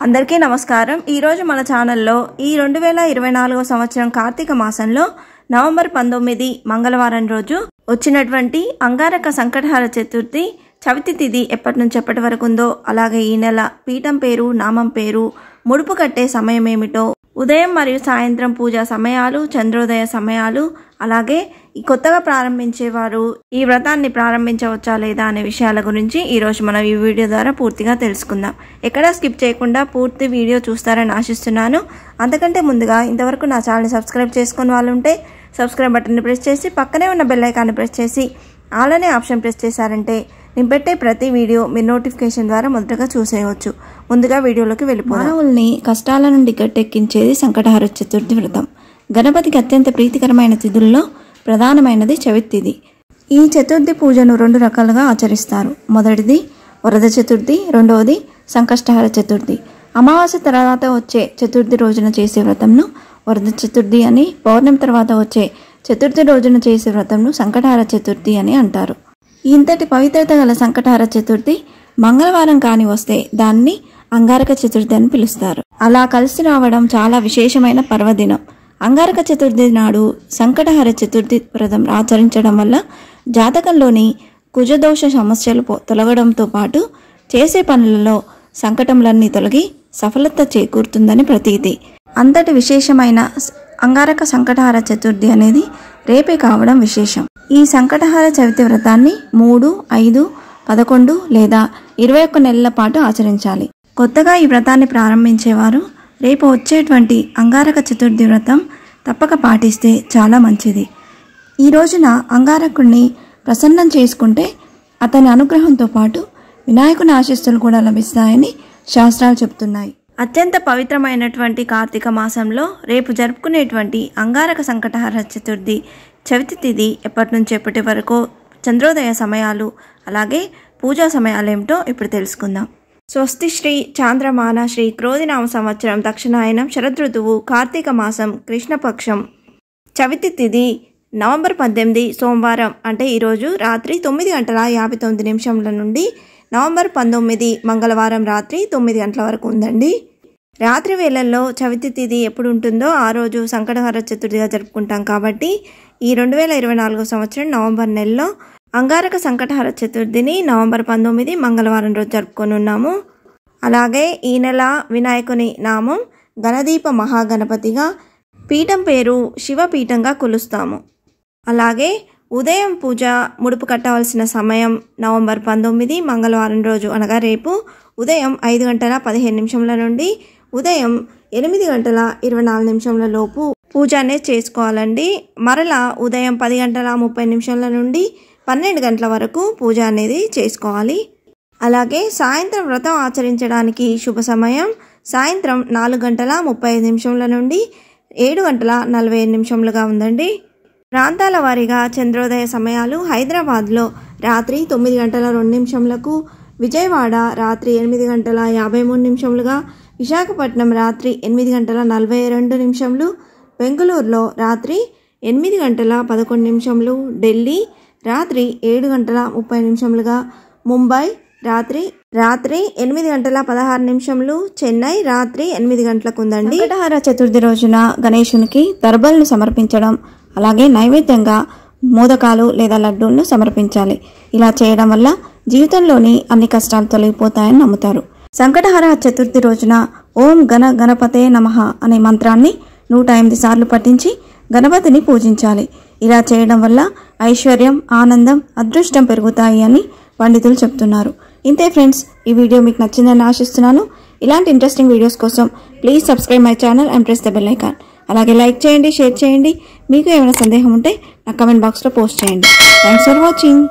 అందరికీ నమస్కారం। ఈ రోజు మన ఛానల్లో ఈ 2024 సంవత్సరం కార్తీక మాసంలో నవంబర్ 19 మంగళవారం రోజు వచ్చినటువంటి అంగారక సంకటహర చతుర్థి చవితి తిథి ఎప్పటి నుంచి ఎప్పటి వరకు ఉందో, అలాగే ఈ నెల పీఠం పేరు, నామం పేరు, ముడుపు కట్టే సమయం ఏమిటో, ఉదయం మరియు సాయంత్రం పూజా సమయాలు, చంద్రోదయ సమయాలు, అలాగే ఈ కొత్తగా ప్రారంభించేవారు ఈ వ్రతాన్ని ప్రారంభించవచ్చా లేదా అనే విషయాల గురించి ఈ రోజు మనం ఈ వీడియో ద్వారా పూర్తిగా తెలుసుకుందాం। ఎక్కడా స్కిప్ చేయకుండా పూర్తి వీడియో చూస్తారని ఆశిస్తున్నాను। అంతకంటే ముందుగా ఇంతవరకు నా ఛానల్ని సబ్స్క్రైబ్ చేసుకుని వాళ్ళు ఉంటే సబ్స్క్రైబ్ బటన్ని ప్రెస్ చేసి పక్కనే ఉన్న బెల్ ఐకాన్ని ప్రెస్ చేసి ఆల్ అనే ఆప్షన్ ప్రెస్ చేశారంటే నేను పెట్టే ప్రతి వీడియో మీరు నోటిఫికేషన్ ద్వారా మొదటగా చూసేయవచ్చు। ముందుగా వీడియోలోకి వెళ్ళిపోదాం। మానవుల్ని కష్టాల నుండి గట్టెక్కించేది సంకటహర చతుర్థి వ్రతం। గణపతికి అత్యంత ప్రీతికరమైన తిథుల్లో ప్రధానమైనది చవితి తిథి। ఈ చతుర్థి పూజను రెండు రకాలుగా ఆచరిస్తారు। మొదటిది వరద చతుర్థి, రెండవది సంకష్టహర చతుర్థి। అమావాస్య తర్వాత వచ్చే చతుర్థి రోజున చేసే వ్రతంను వరద చతుర్థి అని, పౌర్ణమి తర్వాత వచ్చే చతుర్థి రోజున చేసే వ్రతంను సంకటహర చతుర్థి అని అంటారు। ఇంతటి పవిత్రత గల సంకటహర చతుర్థి మంగళవారం కాని వస్తే దాన్ని అంగారక చతుర్థి అని పిలుస్తారు। అలా కలిసి రావడం చాలా విశేషమైన పర్వదినం। అంగారక చతుర్థి నాడు సంకటహర చతుర్థి వ్రతం ఆచరించడం వల్ల జాతకంలోని కుజదోష సమస్యలు తొలగడంతో పాటు చేసే పనులలో సంకటములన్నీ తొలగి సఫలత చేకూరుతుందని ప్రతీతి। అంతటి విశేషమైన అంగారక సంకటహర చతుర్థి అనేది రేపే కావడం విశేషం। ఈ సంకటహర చవితి వ్రతాన్ని 3, 5, 11 లేదా 21 నెలల పాటు ఆచరించాలి। కొత్తగా ఈ వ్రతాన్ని ప్రారంభించేవారు రేపు వచ్చేటువంటి అంగారక చతుర్థి వ్రతం తప్పక పాటిస్తే చాలా మంచిది। ఈ రోజున అంగారకుడిని ప్రసన్నం చేసుకుంటే అతని అనుగ్రహంతో పాటు వినాయకుని ఆశీస్సులు కూడా లభిస్తాయని శాస్త్రాలు చెప్తున్నాయి। అత్యంత పవిత్రమైనటువంటి కార్తీక మాసంలో రేపు జరుపుకునేటువంటి అంగారక సంకటహర చతుర్థి చవితి తిథి ఎప్పటి నుంచి ఎప్పటి వరకు, చంద్రోదయ సమయాలు, అలాగే పూజా సమయాలు ఏమిటో ఇప్పుడు తెలుసుకుందాం। స్వస్తి శ్రీ చాంద్రమాన శ్రీ క్రోధినామ సంవత్సరం దక్షిణాయనం శరదృతువు కార్తీక మాసం కృష్ణపక్షం చవితి తిథి నవంబర్ 18 సోమవారం, అంటే ఈరోజు రాత్రి 9:59 నుండి నవంబర్ 19 మంగళవారం రాత్రి 9 గంటల వరకు ఉందండి। రాత్రి వేళల్లో చవితి తిథి ఎప్పుడు ఉంటుందో ఆ రోజు సంకటహర చతుర్థిగా జరుపుకుంటాం కాబట్టి ఈ 2024 సంవత్సరం నవంబర్ నెలలో అంగారక సంకటహర చతుర్థిని నవంబర్ 19 మంగళవారం రోజు జరుపుకొని ఉన్నాము। అలాగే ఈ నెల వినాయకుని నామం గణదీప మహాగణపతిగా, పీఠం పేరు శివపీఠంగా కొలుస్తాము। అలాగే ఉదయం పూజ ముడుపు కట్టవలసిన సమయం నవంబర్ 19 మంగళవారం రోజు అనగా రేపు ఉదయం 5:15 నుండి ఉదయం 8:24 లోపు పూజ అనేది చేసుకోవాలండి। మరలా ఉదయం 10:30 నుండి 12 గంటల వరకు పూజ అనేది చేసుకోవాలి। అలాగే సాయంత్రం వ్రతం ఆచరించడానికి శుభ సమయం సాయంత్రం 4:35 నుండి 7:45 ఉందండి। ప్రాంతాల వారీగా చంద్రోదయ సమయాలు హైదరాబాద్లో రాత్రి 9:02, విజయవాడ రాత్రి 8:53, విశాఖపట్నం రాత్రి 8:42, బెంగళూరులో రాత్రి 8:11, ఢిల్లీ రాత్రి 7:30, ముంబై రాత్రి 8:16, చెన్నై రాత్రి 8 గంటలకు ఉందండి। సంకటహర చతుర్థి రోజున గణేశునికి దర్బల్ను సమర్పించడం, అలాగే నైవేద్యంగా మోదకాలు లేదా లడ్డూలను సమర్పించాలి। ఇలా చేయడం వల్ల జీవితంలోని అన్ని కష్టాలు తొలగిపోతాయని నమ్ముతారు। సంకటహర చతుర్థి రోజున ఓం గణపతే నమః అనే మంత్రాన్ని 108 సార్లు పఠించి గణపతిని పూజించాలి। ఇలా చేయడం వల్ల ఐశ్వర్యం, ఆనందం, అదృష్టం పెరుగుతాయి అని పండితులు చెప్తున్నారు। ఇంతే ఫ్రెండ్స్, ఈ వీడియో మీకు నచ్చిందని ఆశిస్తున్నాను। ఇలాంటి ఇంట్రెస్టింగ్ వీడియోస్ కోసం please subscribe my channel and press the bell icon. అలాగే లైక్ చేయండి, షేర్ చేయండి। మీకు ఏమైనా సందేహం ఉంటే నా కమెంట్ బాక్స్లో పోస్ట్ చేయండి। Thanks for watching.